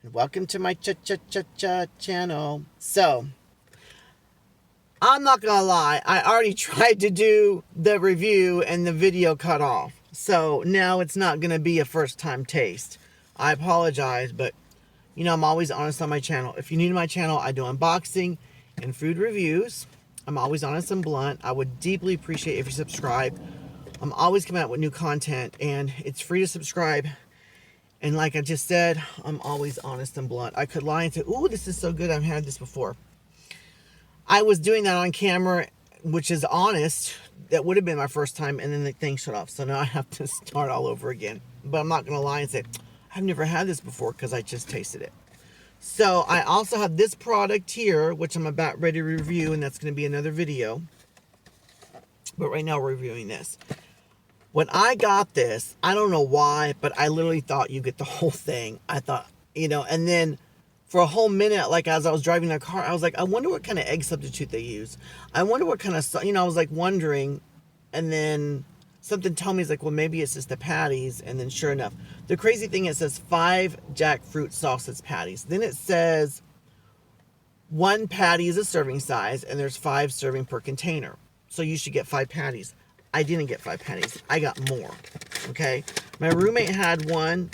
and welcome to my cha-cha-cha-cha channel. So, I'm not gonna lie, I already tried to do the review and the video cut off. So, now it's not gonna be a first time taste. I apologize, but I'm always honest on my channel. If you're new to my channel, I do unboxing and food reviews. I'm always honest and blunt. I would deeply appreciate if you subscribe. I'm always coming out with new content, and it's free to subscribe. And like I just said, I'm always honest and blunt. I could lie and say, ooh, this is so good, I've had this before. I was doing that on camera, which is honest. That would have been my first time, and then the thing shut off. So now I have to start all over again. But I'm not going to lie and say, I've never had this before, because I just tasted it. So I also have this product here, which I'm about ready to review, and that's going to be another video. But right now we're reviewing this. When I got this, I don't know why, but I literally thought you get the whole thing. I thought, and then for a whole minute, like as I was driving the car, I was like, I wonder what kind of egg substitute they use. I wonder what kind of, I was like wondering, and then something told me, it's like, well, maybe it's just the patties, and then sure enough. The crazy thing, it says 5 jackfruit sausage patties. Then it says 1 patty is a serving size, and there's 5 serving per container. So you should get 5 patties. I didn't get 5 patties. I got more. Okay? My roommate had 1.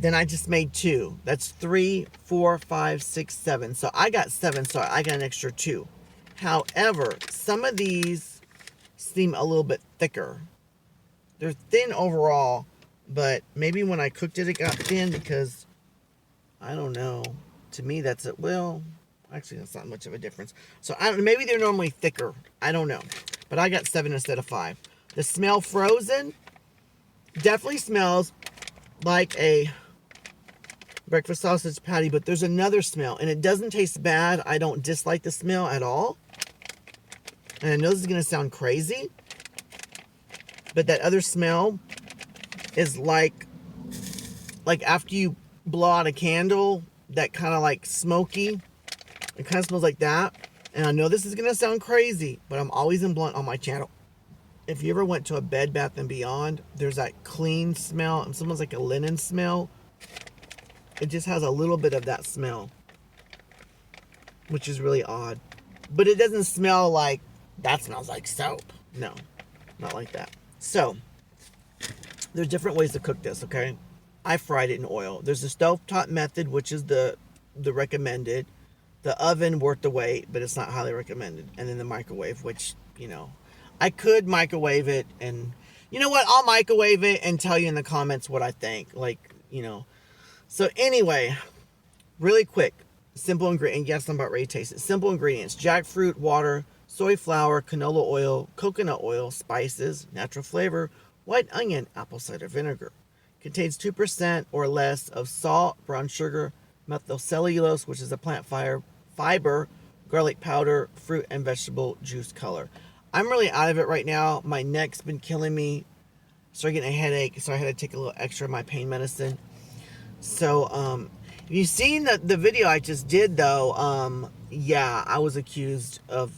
Then I just made 2. That's 3, 4, 5, 6, 7. So I got 7, so I got an extra 2. However, some of these seem a little bit thicker. They're thin overall, but maybe when I cooked it, it got thin because, I don't know. To me, that's it. Well, actually, that's not much of a difference. So maybe they're normally thicker. I don't know. But I got 7 instead of 5. The smell frozen definitely smells like a breakfast sausage patty, but there's another smell, and it doesn't taste bad. I don't dislike the smell at all. And I know this is going to sound crazy, but that other smell is like after you blow out a candle, that kind of like smoky. It kind of smells like that. And I know this is going to sound crazy, but I'm always in blunt on my channel. If you ever went to a Bed Bath & Beyond, there's that clean smell. And someone's like a linen smell. It just has a little bit of that smell, which is really odd. But it doesn't smell like, that smells like soap. No, not like that. So, there's different ways to cook this, okay? I fried it in oil. There's the stovetop method, which is the recommended. The oven, worth the wait, but it's not highly recommended. And then the microwave, which, I could microwave it, and you know what? I'll microwave it and tell you in the comments what I think. So anyway, really quick, simple ingredient. Yes, I'm about ready to taste it. Simple ingredients: jackfruit, water, soy flour, canola oil, coconut oil, spices, natural flavor, white onion, apple cider vinegar. Contains 2% or less of salt, brown sugar, methylcellulose, which is a plant fiber, garlic powder, fruit and vegetable juice color. I'm really out of it right now. My neck's been killing me. Started getting a headache, so I had to take a little extra of my pain medicine. So, if you've seen the video I just did, though, yeah, I was accused of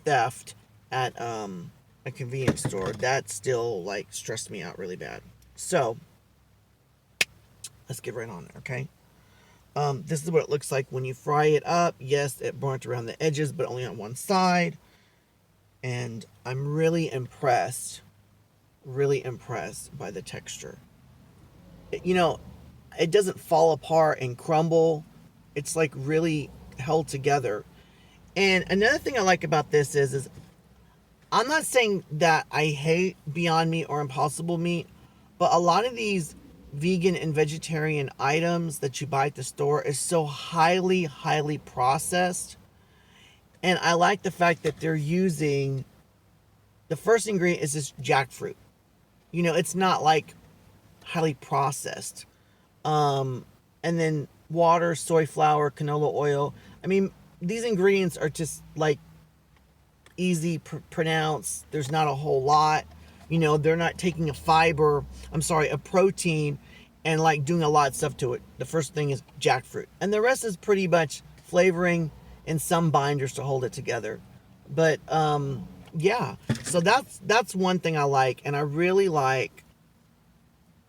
theft at a convenience store. That still, stressed me out really bad. So, let's get right on it, okay? This is what it looks like when you fry it up. Yes, it burnt around the edges, but only on one side. And I'm really impressed by the texture. It doesn't fall apart and crumble. It's like really held together. And another thing I like about this is I'm not saying that I hate Beyond Meat or Impossible Meat, but a lot of these vegan and vegetarian items that you buy at the store is so highly processed. And I like the fact that they're using, the first ingredient is just jackfruit. It's not like highly processed. And then water, soy flour, canola oil. I mean, these ingredients are just easy pronounce. There's not a whole lot. They're not taking a protein and doing a lot of stuff to it. The first thing is jackfruit. And the rest is pretty much flavoring and some binders to hold it together. But, yeah. So that's one thing I like. And I really like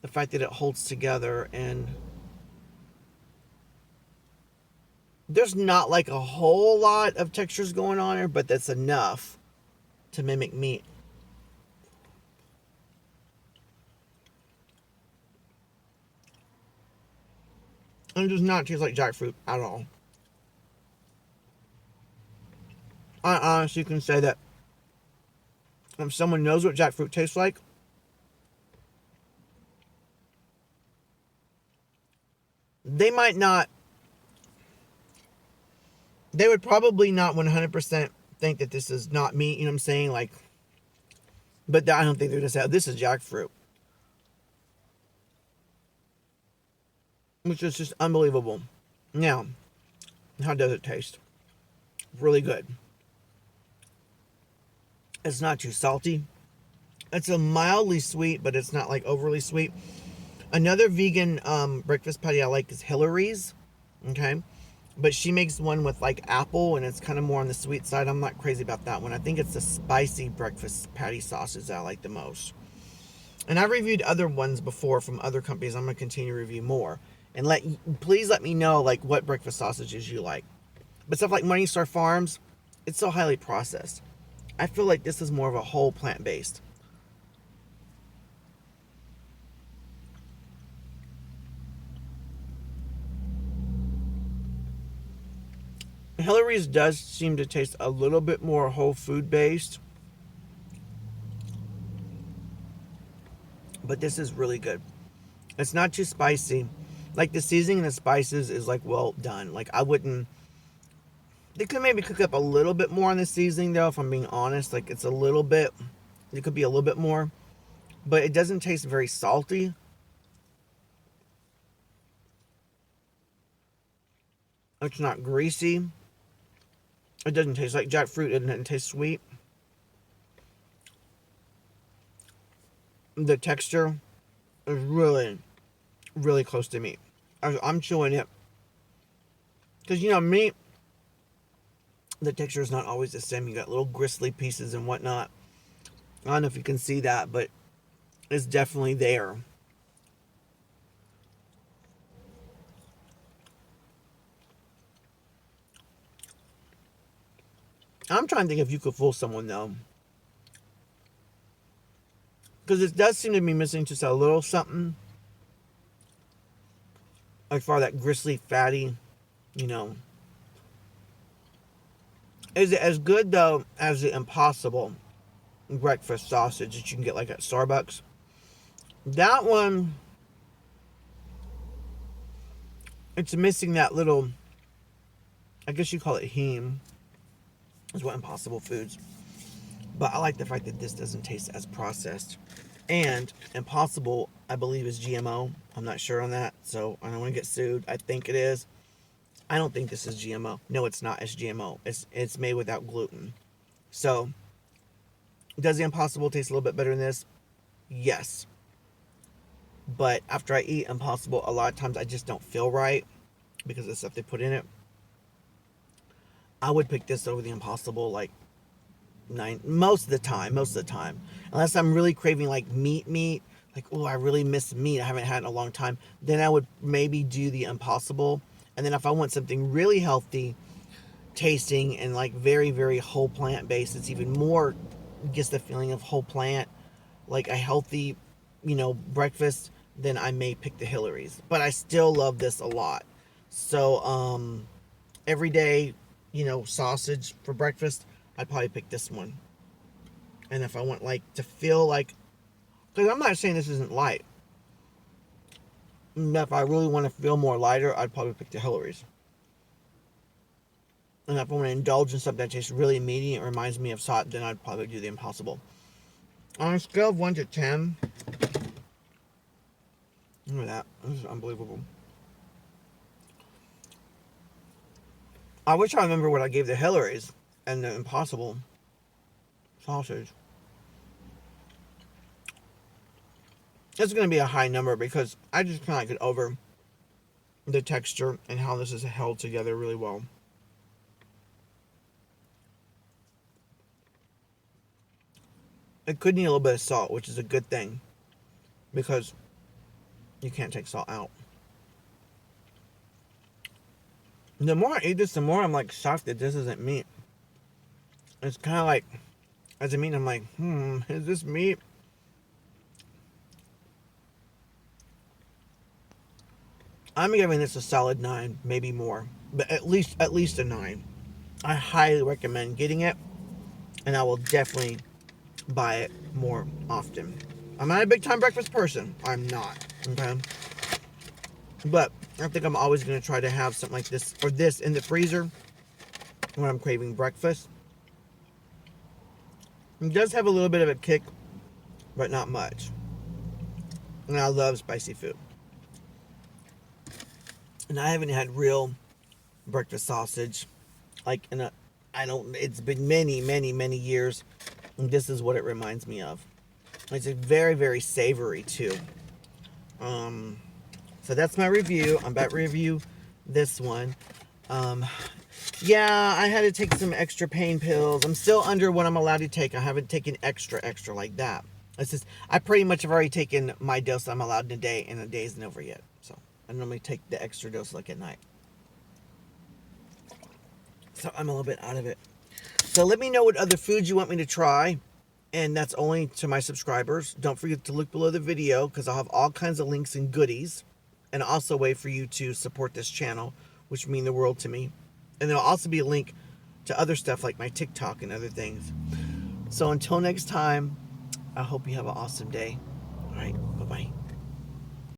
the fact that it holds together. And There's not like a whole lot of textures going on here, but that's enough to mimic meat. And it does not taste like jackfruit at all. I honestly can say that if someone knows what jackfruit tastes like, they might not, they would probably not 100% think that this is not meat, you know what I'm saying? Like, but I don't think they're going to say, oh, this is jackfruit. Which is just unbelievable. Now, how does it taste? Really good. It's not too salty. It's a mildly sweet, but it's not like overly sweet. Another vegan breakfast patty I like is Hillary's. Okay. But she makes one with like apple, and it's kind of more on the sweet side. I'm not crazy about that one. I think it's the spicy breakfast patty sauces that I like the most. And I've reviewed other ones before from other companies. I'm going to continue to review more. And please let me know like what breakfast sausages you like. But stuff like Morningstar Farms, it's so highly processed. I feel like this is more of a whole plant-based. Hillary's does seem to taste a little bit more whole food based. But this is really good. It's not too spicy. Like the seasoning and the spices is like well done. Like I wouldn't, they could maybe cook up a little bit more on the seasoning though, if I'm being honest. Like it's a little bit, it could be a little bit more. But it doesn't taste very salty. It's not greasy. It doesn't taste like jackfruit. It doesn't taste sweet. The texture is really, really close to meat. I'm chewing it. Because, you know, meat, the texture is not always the same. You got little gristly pieces and whatnot. I don't know if you can see that, but it's definitely there. I'm trying to think if you could fool someone, though. Because it does seem to be missing just a little something. Like far that gristly, fatty, you know. Is it as good, though, as the Impossible breakfast sausage that you can get like at Starbucks? That one, it's missing that little, I guess you call it heme, is what Impossible Foods. But I like the fact that this doesn't taste as processed. And Impossible, I believe, is GMO. I'm not sure on that, so I don't want to get sued. I think it is. I don't think this is GMO. No, it's not. It's GMO. It's made without gluten. So, does the Impossible taste a little bit better than this? Yes. But after I eat Impossible, a lot of times I just don't feel right because of the stuff they put in it. I would pick this over the Impossible like most of the time, unless I'm really craving like meat, like, oh, I really miss meat, I haven't had it in a long time, then I would maybe do the Impossible. And then if I want something really healthy tasting and like very, very whole plant based, it's even more, gets the feeling of whole plant, like a healthy, you know, breakfast, then I may pick the Hillary's. But I still love this a lot. So every day, you know, sausage for breakfast, I'd probably pick this one. And if I want like to feel like, because I'm not saying this isn't light, but if I really want to feel more lighter, I'd probably pick the Hillary's. And if I want to indulge in something that tastes really meaty, it reminds me of salt, then I'd probably do the Impossible. On a scale of 1 to 10, look at that. This is unbelievable. I wish I remember what I gave the Hillary's and the Impossible sausage. It's going to be a high number because I just kind of get over the texture and how this is held together really well. It could need a little bit of salt, which is a good thing because you can't take salt out. The more I eat this, the more I'm like shocked that this isn't meat. It's kind of like, as a meat, I'm like, is this meat? I'm giving this a solid 9, maybe more, but at least a 9. I highly recommend getting it, and I will definitely buy it more often. I'm not a big time breakfast person. I'm not. Okay. But I think I'm always going to try to have something like this or this in the freezer when I'm craving breakfast. It does have a little bit of a kick, but not much. And I love spicy food. And I haven't had real breakfast sausage like it's been many years. And this is what it reminds me of. It's a very, very savory too. So that's my review. I'm about to review this one. Yeah, I had to take some extra pain pills. I'm still under what I'm allowed to take. I haven't taken extra like that. It's just, I pretty much have already taken my dose I'm allowed in a day, and the day isn't over yet. So I normally take the extra dose like at night. So I'm a little bit out of it. So let me know what other foods you want me to try. And that's only to my subscribers. Don't forget to look below the video because I'll have all kinds of links and goodies. And also a way for you to support this channel, which mean the world to me. And there'll also be a link to other stuff like my TikTok and other things. So until next time, I hope you have an awesome day. All right, bye-bye.